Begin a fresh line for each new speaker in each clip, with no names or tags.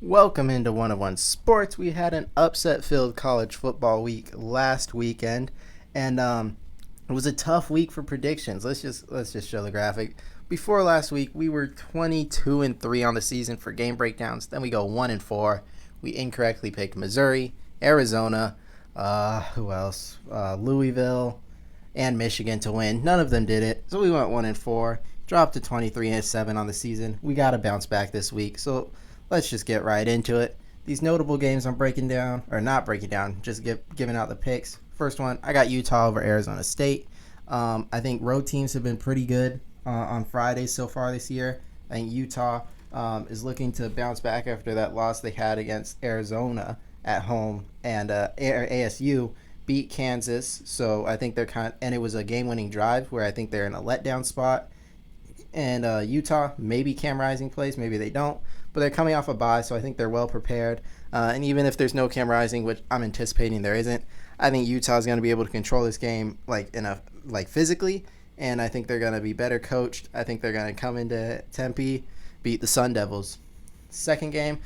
Welcome into 101 Sports. We had an upset-filled college football week last weekend, and it was a tough week for predictions. Let's just show the graphic. Before last week, we were 22-3 on the season for game breakdowns. Then we go 1-4. We incorrectly picked Missouri, Arizona, who else? Louisville, and Michigan to win. None of them did it, so we went 1-4. Dropped to 23-7 on the season. We got to bounce back this week, so let's just get right into it. These notable games I'm breaking down, or not breaking down, just giving out the picks. First one, I got Utah over Arizona State. I think road teams have been pretty good on Fridays so far this year. I think Utah is looking to bounce back after that loss they had against Arizona at home, and ASU beat Kansas. So I think and it was a game-winning drive where I think they're in a letdown spot. And Utah, maybe Cam Rising plays, maybe they don't. But they're coming off a bye, so I think they're well prepared. And even if there's no Cam Rising, which I'm anticipating there isn't, I think Utah is going to be able to control this game physically, and I think they're going to be better coached. I think they're going to come into Tempe, beat the Sun Devils. Second game,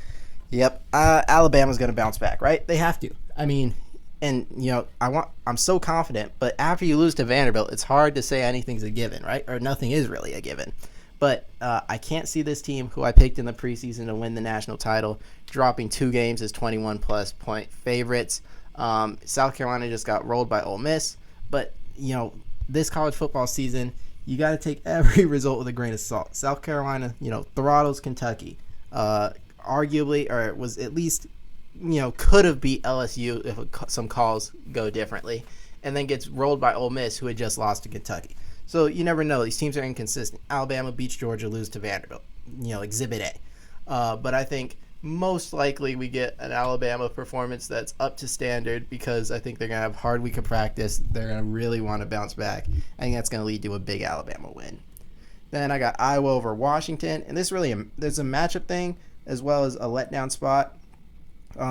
Alabama's going to bounce back, right? They have to. I mean, and I'm so confident, but after you lose to Vanderbilt, it's hard to say anything's a given, right? Or nothing is really a given. But I can't see this team, who I picked in the preseason to win the national title, dropping 2 games as 21-plus point favorites. South Carolina just got rolled by Ole Miss. But, this college football season, you got to take every result with a grain of salt. South Carolina, throttles Kentucky. Arguably, or it was at least, could have beat LSU if some calls go differently. And then gets rolled by Ole Miss, who had just lost to Kentucky. So you never know. These teams are inconsistent. Alabama beats Georgia, lose to Vanderbilt. Exhibit A. But I think most likely we get an Alabama performance that's up to standard, because I think they're going to have a hard week of practice. They're going to really want to bounce back. I think that's going to lead to a big Alabama win. Then I got Iowa over Washington. And there's a matchup thing as well as a letdown spot.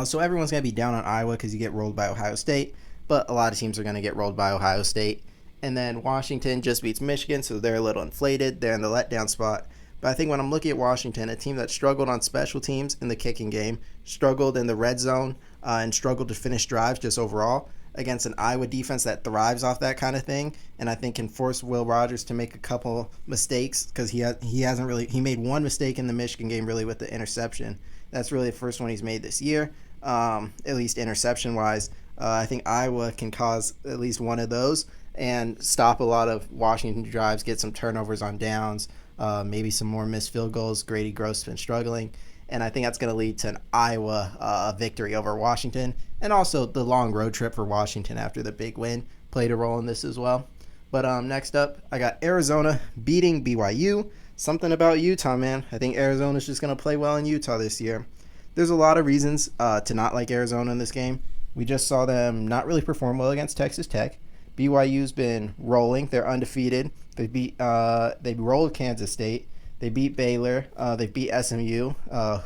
So everyone's going to be down on Iowa because you get rolled by Ohio State. But a lot of teams are going to get rolled by Ohio State. And then Washington just beats Michigan, so they're a little inflated. They're in the letdown spot. But I think when I'm looking at Washington, a team that struggled on special teams in the kicking game, struggled in the red zone, and struggled to finish drives just overall, against an Iowa defense that thrives off that kind of thing, and I think can force Will Rogers to make a couple mistakes, because he made one mistake in the Michigan game, really, with the interception. That's really the first one he's made this year, at least interception-wise. I think Iowa can cause at least one of those and stop a lot of Washington drives, get some turnovers on downs, maybe some more missed field goals. Grady Gross has been struggling, and I think that's going to lead to an Iowa victory over Washington. And also the long road trip for Washington after the big win played a role in this as well. But next up, I got Arizona beating BYU. Something about Utah, man. I think Arizona's just going to play well in Utah this year. There's a lot of reasons to not like Arizona in this game. We just saw them not really perform well against Texas Tech. BYU's been rolling. They're undefeated. They rolled Kansas State. They beat Baylor. They beat SMU.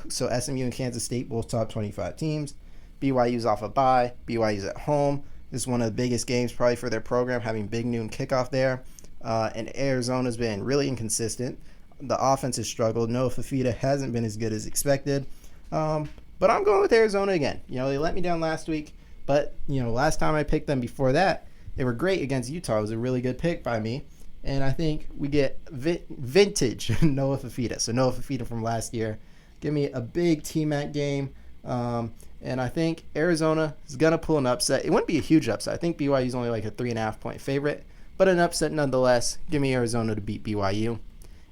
So SMU and Kansas State both top 25 teams. BYU's off a bye. BYU's at home. This is one of the biggest games probably for their program, having big noon kickoff there. And Arizona's been really inconsistent. The offense has struggled. Noah Fafita hasn't been as good as expected. But I'm going with Arizona again. They let me down last week. But, last time I picked them before that, they were great against Utah. It was a really good pick by me. And I think we get vintage Noah Fafita. So Noah Fafita from last year. Give me a big T-Mac game. And I think Arizona is going to pull an upset. It wouldn't be a huge upset. I think BYU is only like a 3.5-point favorite. But an upset nonetheless. Give me Arizona to beat BYU.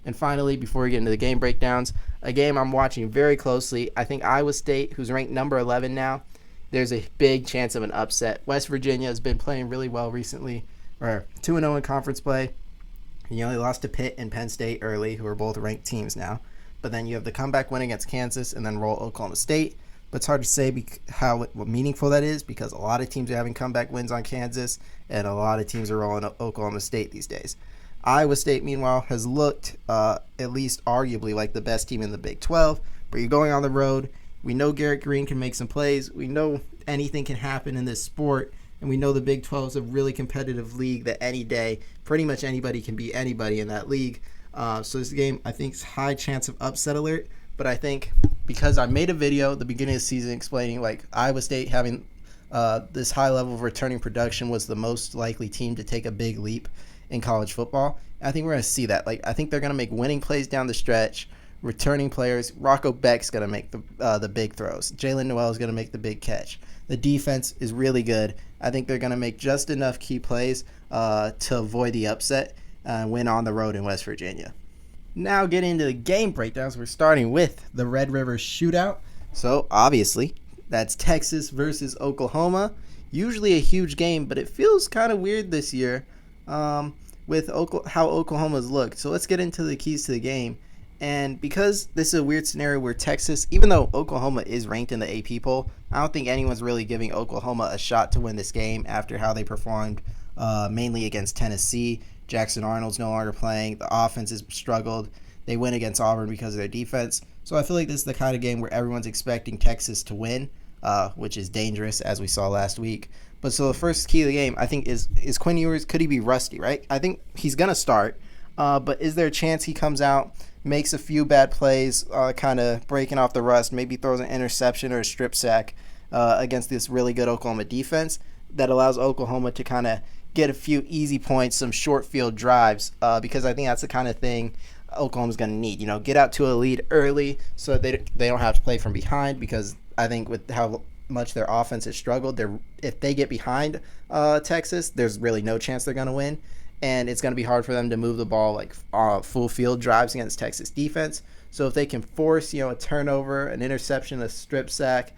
And finally, before we get into the game breakdowns, a game I'm watching very closely. I think Iowa State, who's ranked number 11 now, there's a big chance of an upset. West Virginia has been playing really well recently, or 2-0 in conference play. They lost to Pitt and Penn State early, who are both ranked teams now. But then you have the comeback win against Kansas and then roll Oklahoma State. But it's hard to say what meaningful that is, because a lot of teams are having comeback wins on Kansas, and a lot of teams are rolling Oklahoma State these days. Iowa State, meanwhile, has looked at least arguably like the best team in the Big 12. But you're going on the road. We know Garrett Green can make some plays. We know anything can happen in this sport. And we know the Big 12 is a really competitive league that any day, pretty much anybody can beat anybody in that league. So this game, I think, is high chance of upset alert. But I think because I made a video at the beginning of the season explaining like Iowa State having this high level of returning production was the most likely team to take a big leap in college football. I think we're going to see that. Like, I think they're going to make winning plays down the stretch. Returning players, Rocco Beck's going to make the big throws. Jalen Noel is going to make the big catch. The defense is really good. I think they're going to make just enough key plays to avoid the upset and win on the road in West Virginia. Now getting into the game breakdowns, we're starting with the Red River Shootout. So obviously, that's Texas versus Oklahoma. Usually a huge game, but it feels kind of weird this year with how Oklahoma's looked. So let's get into the keys to the game. And because this is a weird scenario where Texas, even though Oklahoma is ranked in the AP poll, I don't think anyone's really giving Oklahoma a shot to win this game after how they performed mainly against Tennessee. Jackson Arnold's no longer playing. The offense has struggled. They win against Auburn because of their defense. So I feel like this is the kind of game where everyone's expecting Texas to win, which is dangerous, as we saw last week. But so the first key of the game, I think, is Quinn Ewers. Could he be rusty, right? I think he's going to start. But is there a chance he comes out, makes a few bad plays, kind of breaking off the rust, maybe throws an interception or a strip sack against this really good Oklahoma defense that allows Oklahoma to kind of get a few easy points, some short field drives, because I think that's the kind of thing Oklahoma's going to need. Get out to a lead early so that they don't have to play from behind, because I think with how much their offense has struggled, if they get behind Texas, there's really no chance they're going to win. And it's going to be hard for them to move the ball like full field drives against Texas defense. So if they can force, a turnover, an interception, a strip sack,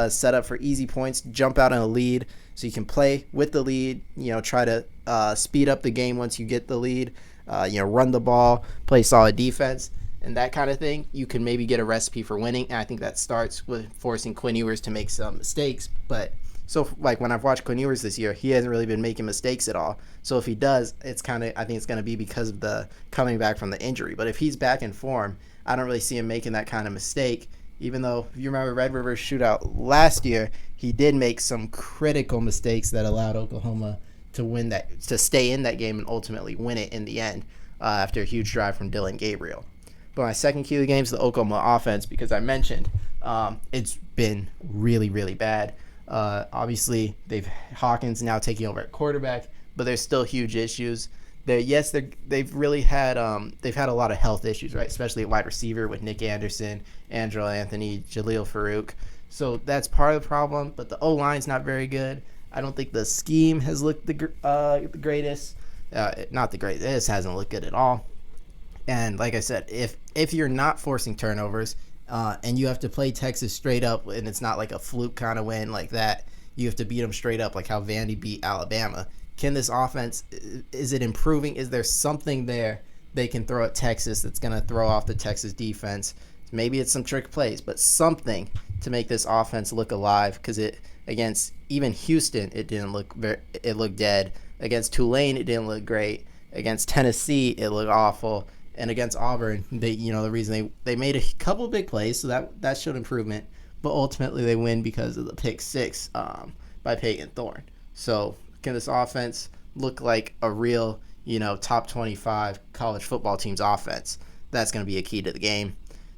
set up for easy points, jump out in a lead, so you can play with the lead. Try to speed up the game once you get the lead. Run the ball, play solid defense, and that kind of thing. You can maybe get a recipe for winning. And I think that starts with forcing Quinn Ewers to make some mistakes, but. So, like, when I've watched Quinn Ewers this year, he hasn't really been making mistakes at all. So, if he does, I think it's going to be because of the coming back from the injury. But if he's back in form, I don't really see him making that kind of mistake. Even though, if you remember Red River's shootout last year, he did make some critical mistakes that allowed Oklahoma to stay in that game and ultimately win it in the end after a huge drive from Dylan Gabriel. But my second key of the game is the Oklahoma offense, because I mentioned it's been really, really bad. Obviously, Hawkins now taking over at quarterback, but there's still huge issues. They've really had they've had a lot of health issues, right? Especially at wide receiver with Nick Anderson, Andrew Anthony, Jaleel Farouk. So that's part of the problem. But the O-line's not very good. I don't think the scheme has looked the greatest. Not the greatest. This hasn't looked good at all. And like I said, if you're not forcing turnovers, and you have to play Texas straight up, and it's not like a fluke kind of win like that. You have to beat them straight up like how Vandy beat Alabama. Can this offense, is it improving? Is there something there they can throw at Texas that's going to throw off the Texas defense? Maybe it's some trick plays, but something to make this offense look alive, because against even Houston, it looked dead. Against Tulane, it didn't look great. Against Tennessee, it looked awful. And against Auburn, the reason they made a couple of big plays, so that showed improvement. But ultimately, they win because of the pick six by Peyton Thorne. So can this offense look like a real, top 25 college football team's offense? That's going to be a key to the game.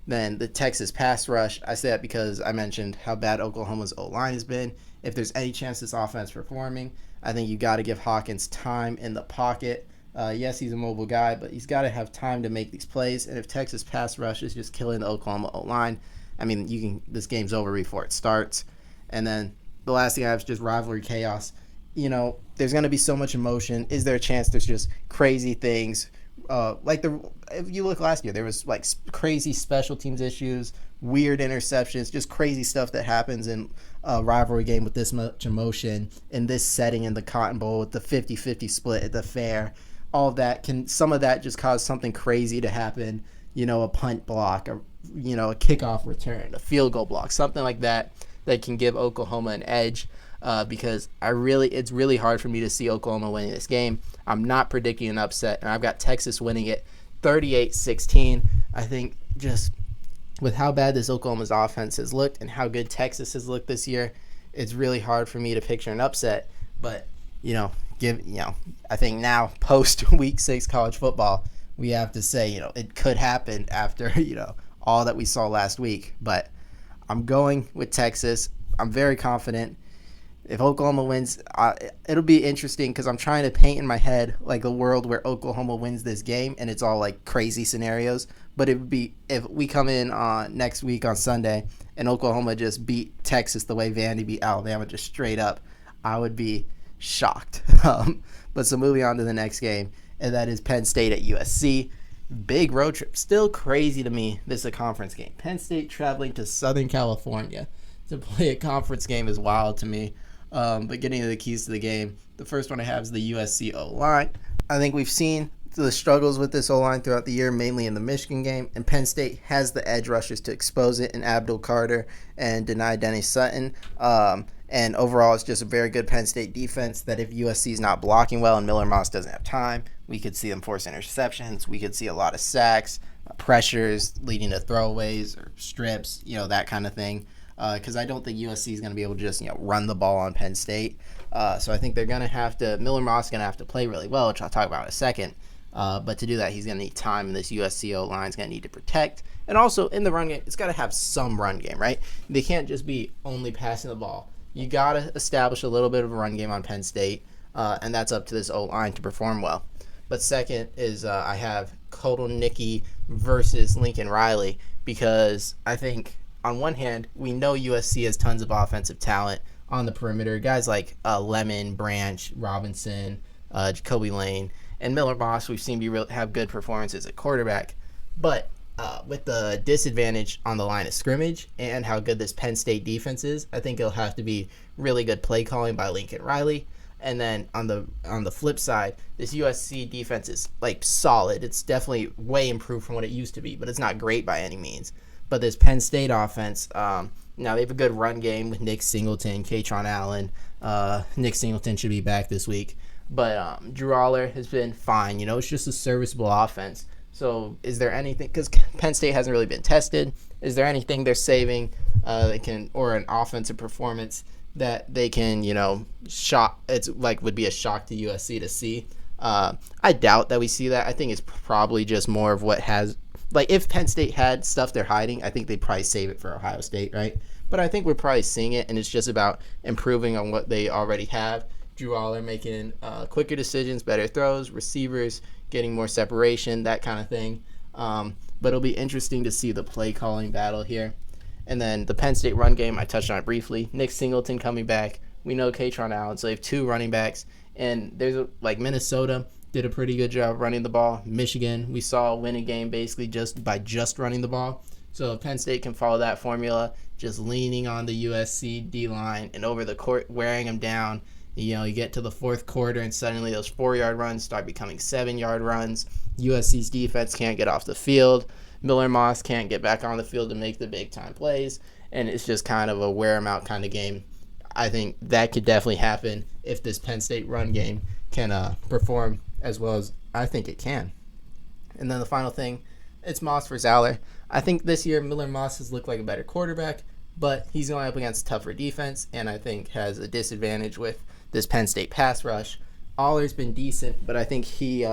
Then the Texas pass rush, I say that because I mentioned how bad Oklahoma's O-line has been. If there's any chance this offense performing, I think you got to give Hawkins time in the pocket. Yes, he's a mobile guy, but he's got to have time to make these plays. And if Texas pass rush is just killing the Oklahoma O-line, this game's over before it starts. And then the last thing I have is just rivalry chaos. There's going to be so much emotion. Is there a chance there's just crazy things? If you look last year, there was like crazy special teams issues, weird interceptions, just crazy stuff that happens in a rivalry game with this much emotion in this setting in the Cotton Bowl with the 50-50 split at the fair. All of that, can some of that just cause something crazy to happen? A punt block, a kickoff return, a field goal block, something like that can give Oklahoma an edge. Because it's really hard for me to see Oklahoma winning this game. I'm not predicting an upset, and I've got Texas winning it 38-16. I think just with how bad this Oklahoma's offense has looked and how good Texas has looked this year, it's really hard for me to picture an upset. But I think now post week 6 college football, we have to say it could happen after all that we saw last week. But I'm going with Texas. I'm very confident. If Oklahoma wins, it'll be interesting because I'm trying to paint in my head like a world where Oklahoma wins this game and it's all like crazy scenarios. But it would be if we come in next week on Sunday and Oklahoma just beat Texas the way Vandy beat Alabama, just straight up, I would be shocked. But so moving on to the next game, and that is Penn State at USC. Big road trip. Still crazy to me. This is a conference game. Penn State traveling to Southern California to play a conference game is wild to me. But getting to the keys to the game, the first one I have is the USC O-line. I think we've seen the struggles with this O-line throughout the year, mainly in the Michigan game, and Penn State has the edge rushers to expose it in Abdul Carter and deny Denny Sutton. And overall, it's just a very good Penn State defense that if USC is not blocking well and Miller Moss doesn't have time, we could see them force interceptions. We could see a lot of sacks, pressures leading to throwaways or strips, that kind of thing. Because I don't think USC is going to be able to just run the ball on Penn State. So I think they're going to have to – Miller Moss is going to have to play really well, which I'll talk about in a second. But to do that, he's going to need time, and this USC O-line is going to need to protect. And also, in the run game, it's got to have some run game, right? They can't just be only passing the ball. You got to establish a little bit of a run game on Penn State, and that's up to this O-line to perform well. But second is I have Kotelnicki versus Lincoln Riley because I think – on one hand, we know USC has tons of offensive talent on the perimeter. Guys like Lemon, Branch, Robinson, Jacoby Lane, and Miller Moss, we've seen have good performances at quarterback. But with the disadvantage on the line of scrimmage and how good this Penn State defense is, I think it'll have to be really good play calling by Lincoln Riley. And then on the flip side, this USC defense is like solid. It's definitely way improved from what it used to be, but it's not great by any means. But this Penn State offense, now they have a good run game with Nick Singleton, Katron Allen. Nick Singleton should be back this week. But Drew Aller has been fine. It's just a serviceable offense. So is there anything, because Penn State hasn't really been tested, is there anything they're saving or an offensive performance that they can, shock? It's like would be a shock to USC to see. I doubt that we see that. I think it's probably just more of what has. Like, if Penn State had stuff they're hiding, I think they'd probably save it for Ohio State, right? But I think we're probably seeing it, and it's just about improving on what they already have. Drew Aller making quicker decisions, better throws, receivers getting more separation, that kind of thing. But it'll be interesting to see the play calling battle here. And then the Penn State run game, I touched on it briefly. Nick Singleton coming back. We know Katron Allen, so they have two running backs. And there's Minnesota did a pretty good job running the ball. Michigan, we saw win a game basically just by running the ball. So if Penn State can follow that formula, just leaning on the USC D-line and over the court, wearing them down, you get to the fourth quarter and suddenly those 4-yard runs start becoming 7-yard runs. USC's defense can't get off the field. Miller Moss can't get back on the field to make the big-time plays. And it's just kind of a wear-em-out kind of game. I think that could definitely happen if this Penn State run game can perform as well as I think it can. And then the final thing, it's Moss versus Aller. I think this year Miller Moss has looked like a better quarterback, but he's going up against tougher defense, and I think has a disadvantage with this Penn State pass rush. Aller's been decent, but I think he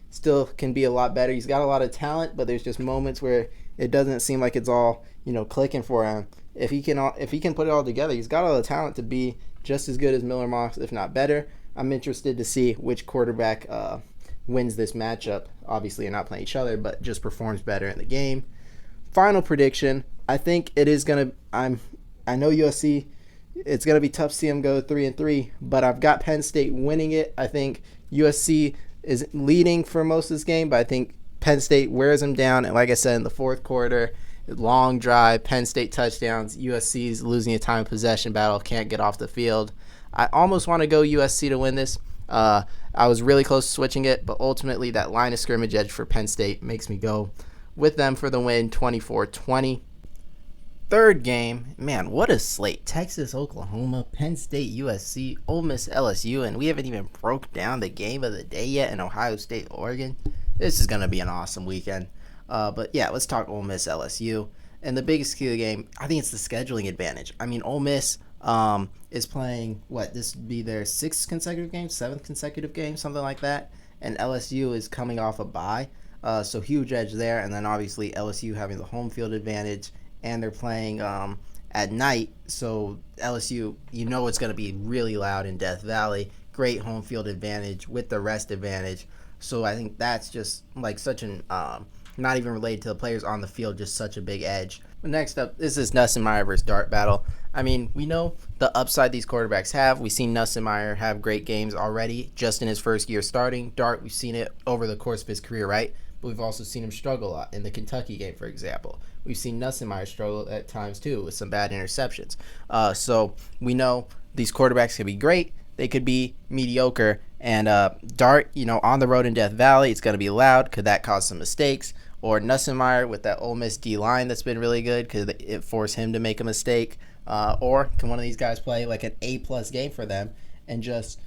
still can be a lot better. He's got a lot of talent, but there's just moments where it doesn't seem like it's all clicking for him. If he can put it all together, he's got all the talent to be just as good as Miller Moss, if not better. I'm interested to see which quarterback wins this matchup. Obviously, they're not playing each other, but just performs better in the game. Final prediction, I think it is going to – I know USC, it's going to be tough to see them go 3-3, but I've got Penn State winning it. I think USC is leading for most of this game, but I think Penn State wears them down. And like I said, in the fourth quarter, long drive, Penn State touchdowns, USC's losing a time of possession battle, can't get off the field. I almost want to go USC to win this. I was really close to switching it, but ultimately that line of scrimmage edge for Penn State makes me go with them for the win, 24-20. Third game, man, what a slate. Texas, Oklahoma, Penn State, USC, Ole Miss, LSU, and we haven't even broke down the game of the day yet in Ohio State, Oregon. This is going to be an awesome weekend. But yeah, let's talk Ole Miss, LSU. And the biggest key of the game, I think it's the scheduling advantage. I mean, Ole Miss is playing, this would be their 7th consecutive game, something like that. And LSU is coming off a bye. So huge edge there. And then obviously LSU having the home field advantage. And they're playing at night. So LSU, it's going to be really loud in Death Valley. Great home field advantage with the rest advantage. So I think that's just like such an not even related to the players on the field, just such a big edge. But next up, this is Nussmeier versus Dart battle. I mean, we know the upside these quarterbacks have. We've seen Nussmeier have great games already just in his first year starting. Dart, we've seen it over the course of his career, right? But we've also seen him struggle a lot in the Kentucky game, for example. We've seen Nussmeier struggle at times too with some bad interceptions. So we know these quarterbacks can be great. They could be mediocre. And Dart, on the road in Death Valley, it's going to be loud. Could that cause some mistakes? Or Nussmeier with that Ole Miss D-line that's been really good. Could it force him to make a mistake? Or can one of these guys play like an A-plus game for them and just,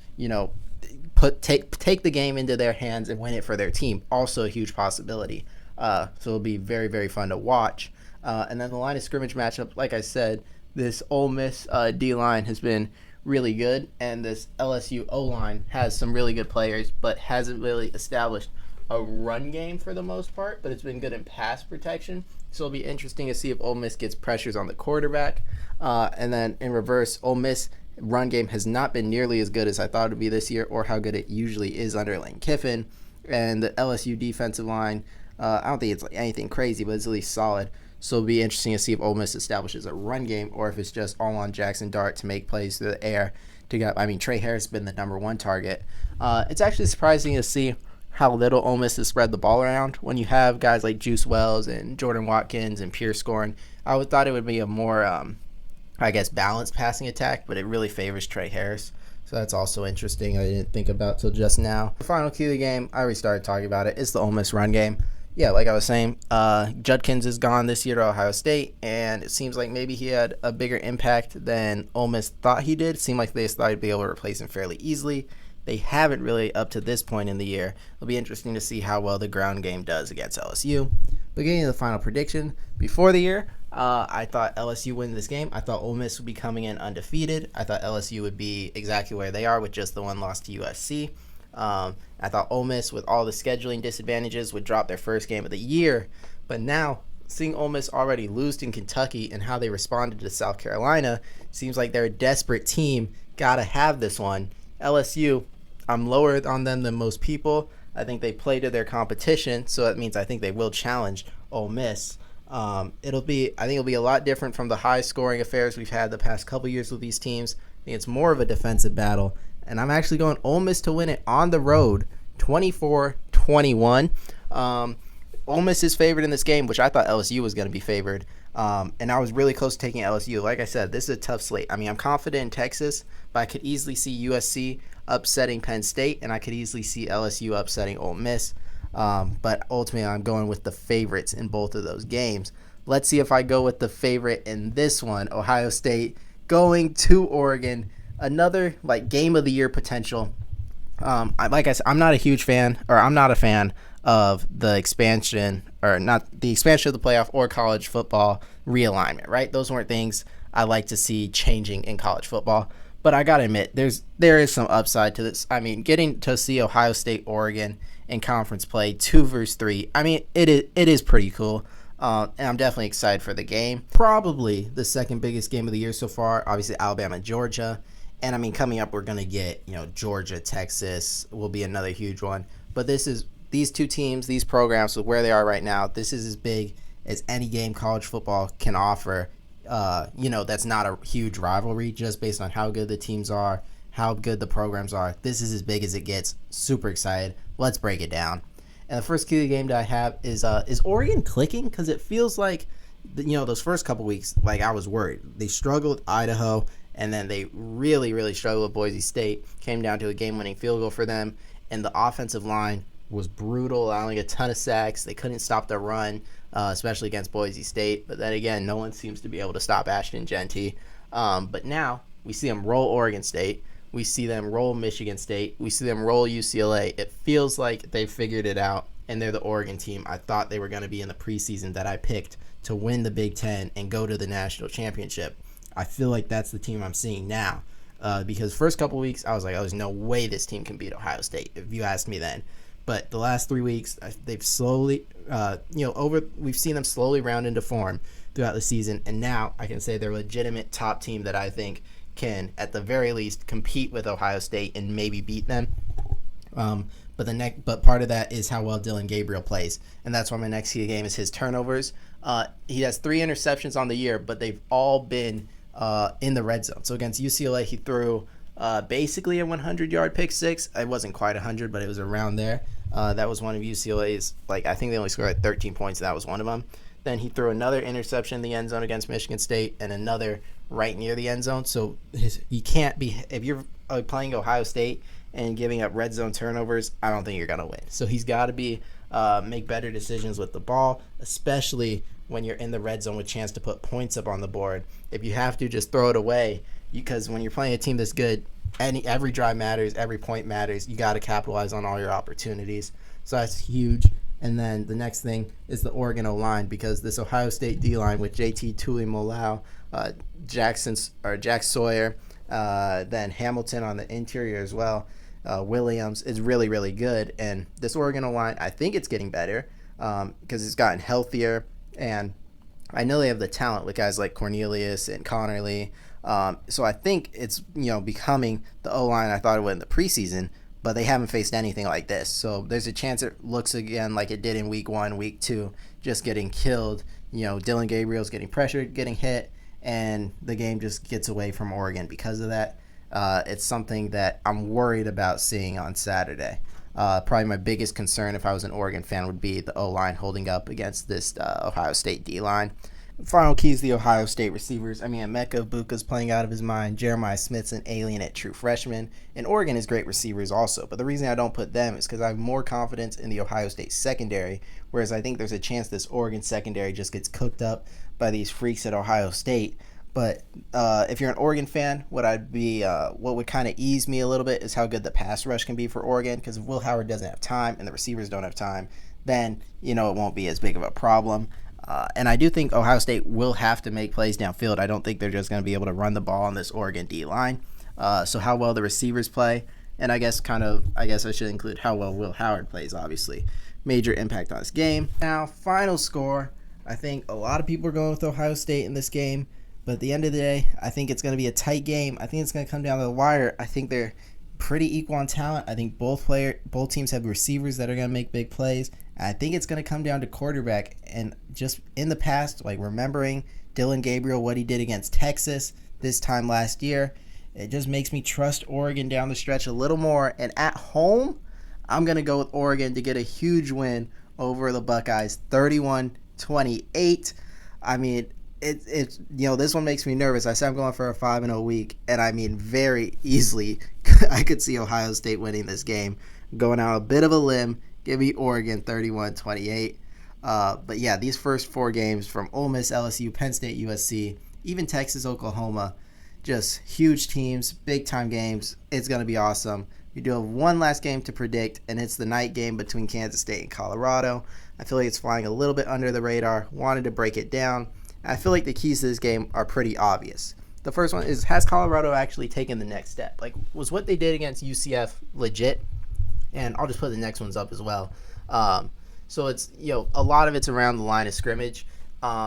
take the game into their hands and win it for their team? Also a huge possibility. So it'll be very, very fun to watch. And then the line of scrimmage matchup, like I said, this Ole Miss D-line has been really good, and this LSU O-line has some really good players, but hasn't really established a run game for the most part, but it's been good in pass protection. So it'll be interesting to see if Ole Miss gets pressures on the quarterback. And then in reverse, Ole Miss run game has not been nearly as good as I thought it would be this year, or how good it usually is under Lane Kiffin. And the LSU defensive line, I don't think it's like anything crazy, but it's at least solid. So it'll be interesting to see if Ole Miss establishes a run game or if it's just all on Jackson Dart to make plays through the air. Trey Harris has been the number one target. It's actually surprising to see how little Ole Miss has spread the ball around when you have guys like Juice Wells and Jordan Watkins and Pierce scoring. I would thought it would be a more, balanced passing attack, but it really favors Trey Harris. So that's also interesting. I didn't think about till just now. The final key of the game, I already started talking about it. It's the Ole Miss run game. Yeah, like I was saying, Judkins is gone this year to Ohio State, and it seems like maybe he had a bigger impact than Ole Miss thought he did. It seemed like they thought he'd be able to replace him fairly easily. They haven't really up to this point in the year. It'll be interesting to see how well the ground game does against LSU. But getting to the final prediction, before the year, I thought LSU win this game. I thought Ole Miss would be coming in undefeated. I thought LSU would be exactly where they are with just the one loss to USC. I thought Ole Miss, with all the scheduling disadvantages, would drop their first game of the year. But now, seeing Ole Miss already lose in Kentucky and how they responded to South Carolina, seems like they're a desperate team. Gotta have this one. LSU, I'm lower on them than most people. I think they play to their competition, so that means I think they will challenge Ole Miss. It'll be a lot different from the high-scoring affairs we've had the past couple years with these teams. I think it's more of a defensive battle. And I'm actually going Ole Miss to win it on the road, 24-21. Ole Miss is favored in this game, which I thought LSU was going to be favored. And I was really close to taking LSU. Like I said, this is a tough slate. I mean, I'm confident in Texas, but I could easily see USC upsetting Penn State, and I could easily see LSU upsetting Ole Miss. But ultimately, I'm going with the favorites in both of those games. Let's see if I go with the favorite in this one, Ohio State going to Oregon. Another game of the year potential. Like I said, I'm not a fan of the expansion, or not the expansion of the playoff or college football realignment, right? Those weren't things I like to see changing in college football. But I gotta admit, there is some upside to this. I mean, getting to see Ohio State, Oregon in conference play 2 versus 3. I mean, it is pretty cool. And I'm definitely excited for the game. Probably the second biggest game of the year so far. Obviously, Alabama, Georgia. And I mean, coming up, we're going to get, Georgia, Texas will be another huge one. But these two teams, these programs, with where they are right now, this is as big as any game college football can offer. That's not a huge rivalry, just based on how good the teams are, how good the programs are. This is as big as it gets. Super excited. Let's break it down. And the first key of the game that I have is Oregon clicking? Because it feels like, those first couple weeks, I was worried. They struggled with Idaho. And then they really, really struggled with Boise State. Came down to a game-winning field goal for them. And the offensive line was brutal, allowing a ton of sacks. They couldn't stop the run, especially against Boise State. But then again, no one seems to be able to stop Ashton Genty. But now we see them roll Oregon State. We see them roll Michigan State. We see them roll UCLA. It feels like they figured it out, and they're the Oregon team I thought they were going to be in the preseason that I picked to win the Big Ten and go to the national championship. I feel like that's the team I'm seeing now. Because first couple weeks, I was like, there's no way this team can beat Ohio State, if you asked me then. But the last 3 weeks, they've slowly, we've seen them slowly round into form throughout the season, and now I can say they're a legitimate top team that I think can, at the very least, compete with Ohio State and maybe beat them. But part of that is how well Dylan Gabriel plays, and that's why my next key game is his turnovers. He has 3 interceptions on the year, but they've all been in the red zone. So against UCLA, he threw basically a 100-yard pick six. It wasn't quite 100, but it was around there. That was one of UCLA's. I think they only scored 13 points. That was one of them. Then he threw another interception in the end zone against Michigan State and another right near the end zone. So you can't be, if you're playing Ohio State and giving up red zone turnovers, I don't think you're going to win. So he's got to make better decisions with the ball, especially when you're in the red zone with a chance to put points up on the board. If you have to, just throw it away, because when you're playing a team that's good, every drive matters, every point matters. You got to capitalize on all your opportunities. So that's huge. And then the next thing is the Oregon O-line, because this Ohio State D-line with JT Tuimoloau, Jack Sawyer, then Hamilton on the interior as well, Williams is really, really good. And this Oregon O-line, I think it's getting better because it's gotten healthier. And I know they have the talent with guys like Cornelius and Connerly. So I think it's becoming the O-line I thought it would in the preseason, but they haven't faced anything like this. So there's a chance it looks again like it did in week 1, week 2, just getting killed. Dylan Gabriel's getting pressured, getting hit, and the game just gets away from Oregon because of that. It's something that I'm worried about seeing on Saturday. Probably my biggest concern if I was an Oregon fan would be the O-line holding up against this Ohio State D-line. Final keys, the Ohio State receivers. Emeka Egbuka's playing out of his mind. Jeremiah Smith's an alien at true freshman. And Oregon is great receivers also. But the reason I don't put them is because I have more confidence in the Ohio State secondary, whereas I think there's a chance this Oregon secondary just gets cooked up by these freaks at Ohio State. But if you're an Oregon fan, what would kind of ease me a little bit is how good the pass rush can be for Oregon, because if Will Howard doesn't have time and the receivers don't have time, then it won't be as big of a problem. And I do think Ohio State will have to make plays downfield. I don't think they're just going to be able to run the ball on this Oregon D-line. So how well the receivers play, and I guess I should include how well Will Howard plays, obviously. Major impact on this game. Now, final score. I think a lot of people are going with Ohio State in this game, but at the end of the day, I think it's going to be a tight game. I think it's going to come down to the wire. I think they're pretty equal on talent. I think both teams have receivers that are going to make big plays. I think it's going to come down to quarterback. And just in the past, remembering Dylan Gabriel, what he did against Texas this time last year, it just makes me trust Oregon down the stretch a little more. And at home, I'm going to go with Oregon to get a huge win over the Buckeyes, 31-28. It's this one makes me nervous. I said I'm going for a 5-0 week, and very easily I could see Ohio State winning this game, going out a bit of a limb. Give me Oregon 31-28. But yeah, these first 4 games from Ole Miss, LSU, Penn State, USC, even Texas, Oklahoma, just huge teams, big time games. It's going to be awesome. We do have one last game to predict, and it's the night game between Kansas State and Colorado. I feel like it's flying a little bit under the radar. Wanted to break it down. I feel like the keys to this game are pretty obvious. The first one is, has Colorado actually taken the next step? Was what they did against UCF legit? And I'll just put the next ones up as well. So it's, a lot of it's around the line of scrimmage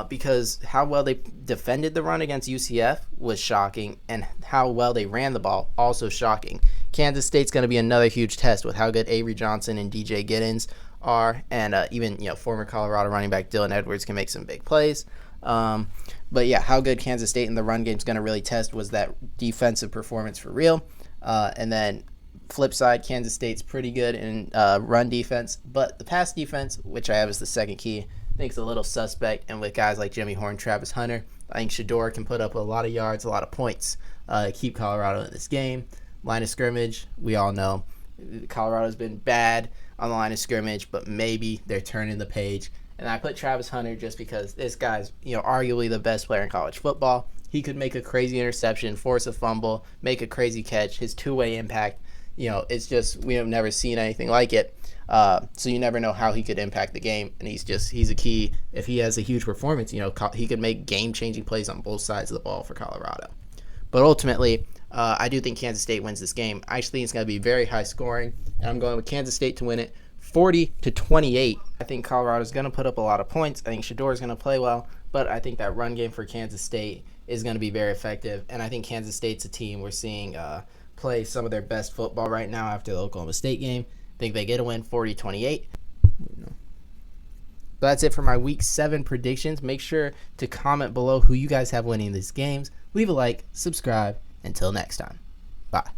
because how well they defended the run against UCF was shocking, and how well they ran the ball, also shocking. Kansas State's going to be another huge test with how good Avery Johnson and DJ Giddens are, and even former Colorado running back Dylan Edwards can make some big plays. But yeah, how good Kansas State in the run game is going to really test was that defensive performance for real. And then flip side, Kansas State's pretty good in run defense, but the pass defense, which I have as the second key, I think it's a little suspect. And with guys like Jimmy Horn, Travis Hunter, I think Shador can put up a lot of yards, a lot of points to keep Colorado in this game. Line of scrimmage, we all know Colorado's been bad on the line of scrimmage, but maybe they're turning the page. And I put Travis Hunter just because this guy's, arguably the best player in college football. He could make a crazy interception, force a fumble, make a crazy catch. His two-way impact, it's just, we have never seen anything like it. So you never know how he could impact the game. And he's a key. If he has a huge performance, he could make game-changing plays on both sides of the ball for Colorado. But ultimately, I do think Kansas State wins this game. I actually think it's going to be very high scoring, and I'm going with Kansas State to win it 40-28. I think Colorado's going to put up a lot of points. I think Shador's going to play well, but I think that run game for Kansas State is going to be very effective. And I think Kansas State's a team we're seeing play some of their best football right now after the Oklahoma State game. I think they get a win 40-28. But that's it for my Week 7 predictions. Make sure to comment below who you guys have winning these games. Leave a like, subscribe. Until next time. Bye.